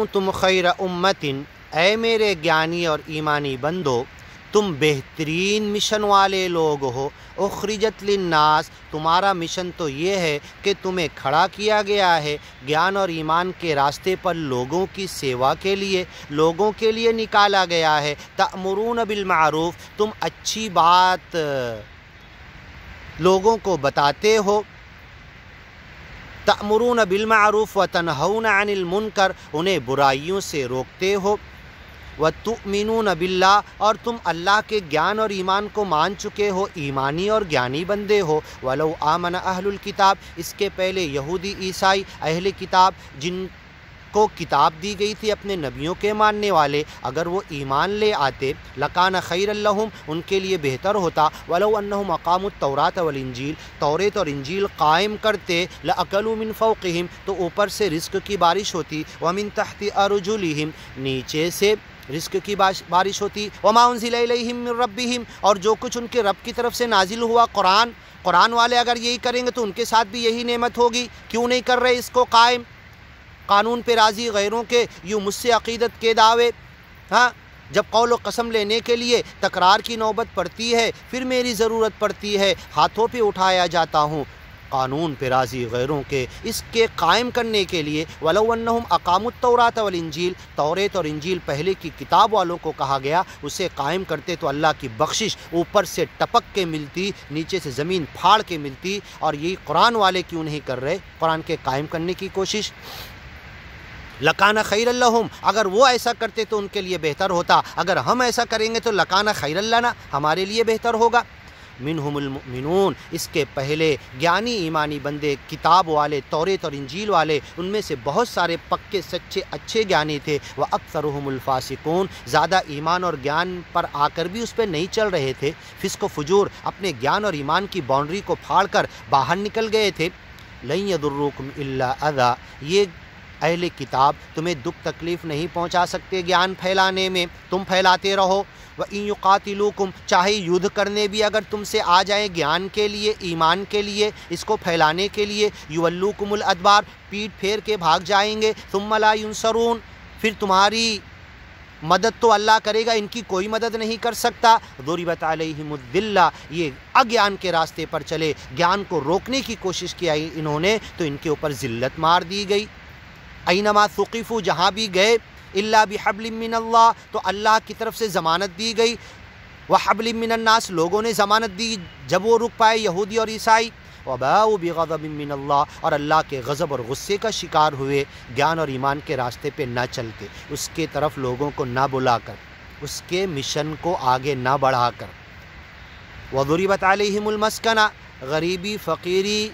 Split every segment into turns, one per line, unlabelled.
کنتم خیر امتن، اے میرے گیانی اور ایمانی بندو تم بہترین مشن والے لوگ ہو، اخرجت للناس، تمہارا مشن تو یہ ہے کہ تمہیں کھڑا کیا گیا ہے گیان اور ایمان کے راستے پر لوگوں کی سیوا کے لیے، لوگوں کے لیے نکالا گیا ہے۔ تأمرون بالمعروف، تم اچھی بات لوگوں کو بتاتے ہو، تأمرون بالمعروف وتنہون عن المنکر، انہیں برائیوں سے روکتے ہو، وتؤمنون باللہ، اور تم اللہ کے گیان اور ایمان کو مان چکے ہو، ایمانی اور گیانی بندے ہو۔ ولو آمن اہل الکتاب، اس کے پہلے یہودی عیسائی اہل کتاب جن کو کتاب دی گئی تھی اپنے نبیوں کے ماننے والے، اگر وہ ایمان لے آتے، لکان خیر لہم، ان کے لیے بہتر ہوتا، ولو انہم اقاموا التوراۃ والانجیل، توریت اور انجیل قائم کرتے، لاکلوا من فوقہم، تو اوپر سے رزق کی بارش ہوتی، ومن تحت ارجلہم، نیچے سے رزق کی بارش ہوتی، وما انزل الیہم من ربہم، اور جو کچھ ان کے رب کی طرف سے نازل ہوا قرآن والے اگر یہی کریں گے تو ان کے ساتھ بھی یہی نعمت ہوگی، کیوں نہیں کر رہے اس کو قائم؟ قانون پہ راضی غیروں کے یوں مجھ سے عقیدت کے دعوے، ہاں جب قول و قسم لینے کے لیے تکرار کی نوبت پڑتی ہے، پھر میری ضرورت پڑتی ہے، ہاتھوں پہ اٹھایا جاتا ہوں قانون پہ راضی غیروں کے، اس کے قائم کرنے کے لیے۔ ولو انہم اقاموا التوراۃ والانجیل، توریت اور انجیل پہلے کی کتاب والوں کو کہا گیا، اسے قائم کرتے تو اللہ کی بخشش اوپر سے ٹپک کے ملتی، نیچے سے زمین پھاڑ کے ملتی، اور یہی قرآن والے کیوں نہیں کر رہے قرآن کے قائم کرنے کی کوشش؟ لکان خیر لہم، اگر وہ ایسا کرتے تو ان کے لیے بہتر ہوتا، اگر ہم ایسا کریں گے تو لکان خیر لنا، ہمارے لیے بہتر ہوگا۔ منہم المؤمنون، اس کے پہلے گیانی ایمانی بندے، کتاب والے، توریت اور انجیل والے، ان میں سے بہت سارے پکے سچے اچھے گیانی تھے، وَأَكْثَرُهُمُ الْفَاسِقُونَ، زیادہ ایمان اور گیان پر آ کر بھی اس پہ نہیں چل رہے تھے، فسق و فجور، اپنے گیان اور ایمان کی باؤنڈری کو پھاڑ کر باہر نکل گئے تھے۔ لَن يَضُرُّوكُمْ إِلَّا أَذًى، یہ اہل کتاب تمہیں دکھ تکلیف نہیں پہنچا سکتے گیان پھیلانے میں، تم پھیلاتے رہو۔ وَإِن يُقَاتِلُوكُمْ، چاہے یدھ کرنے بھی اگر تم سے آ جائیں گیان کے لیے، ایمان کے لیے، اس کو پھیلانے کے لیے، يُوَلُّوكُمُ الْأَدْبَارَ، پیٹ پھیر کے بھاگ جائیں گے، ثُمَّ لَا يُنصَرُونَ، پھر تمہاری مدد تو اللہ کرے گا، ان کی کوئی مدد نہیں کر سکتا۔ ضُرِبَتْ عَلَيْهِمُ الذِّلَّةُ، یہ اگیان کے راستے پر چلے، گیان کو روکنے کی کوشش کی انہوں نے تو ان کے اوپر ذلت مار دی گئی۔ اینما ثقفوا، جہاں بھی گئے، الا بحبل من اللہ، تو اللہ کی طرف سے ضمانت دی گئی، وحبل من الناس، لوگوں نے ضمانت دی جب وہ رک پائے یہودی اور عیسائی، وباؤوا بغضب من اللہ، اور اللہ کے غضب اور غصے کا شکار ہوئے، گیان اور ایمان کے راستے پہ نہ چلتے، اس کے طرف لوگوں کو نہ بلا کر، اس کے مشن کو آگے نہ بڑھا کر۔ وضربت علیہم المسکنہ، غریبی، فقیری،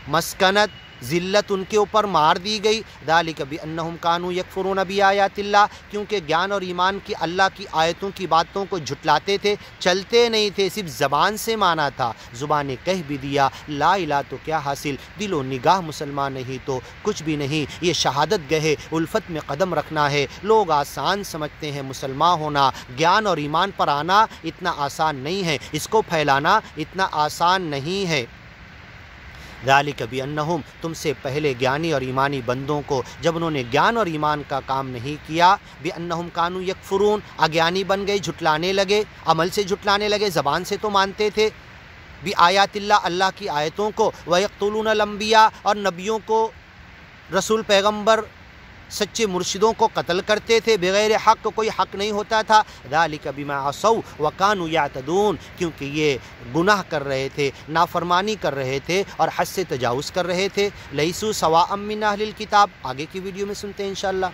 مسکنت، ذلت ان کے اوپر مار دی گئی۔ ذالک بانہم کانوا یکفرون بآیات اللہ، کیونکہ گیان اور ایمان کی اللہ کی آیتوں کی باتوں کو جھٹلاتے تھے، چلتے نہیں تھے، صرف زبان سے مانا تھا، زبان نے کہہ بھی دیا لا الہ تو کیا حاصل، دل و نگاہ مسلمان نہیں تو کچھ بھی نہیں۔ یہ شہادت گہے الفت میں قدم رکھنا ہے، لوگ آسان سمجھتے ہیں مسلمان ہونا، گیان اور ایمان پر آنا اتنا آسان نہیں ہے، اس کو پھیلانا اتنا آسان نہیں ہے۔ ذالک بانہم، تم سے پہلے گیانی اور ایمانی بندوں کو جب انہوں نے گیان اور ایمان کا کام نہیں کیا، بانہم کانوا یکفرون، اگیانی بن گئے، جھٹلانے لگے، عمل سے جھٹلانے لگے، زبان سے تو مانتے تھے، بآیات اللہ، اللہ کی آیتوں کو، ویقتلون الانبیاء، اور نبیوں کو، رسول پیغمبر سچے مرشدوں کو قتل کرتے تھے بغیر حق، کوئی حق نہیں ہوتا تھا۔ ذالک بما عصوا وکانوا یعتدون، کیونکہ یہ گناہ کر رہے تھے، نافرمانی کر رہے تھے اور حد سے تجاوز کر رہے تھے۔ لیسوا سواء من اہل الکتاب، آگے کی ویڈیو میں سنتے ہیں انشاءاللہ۔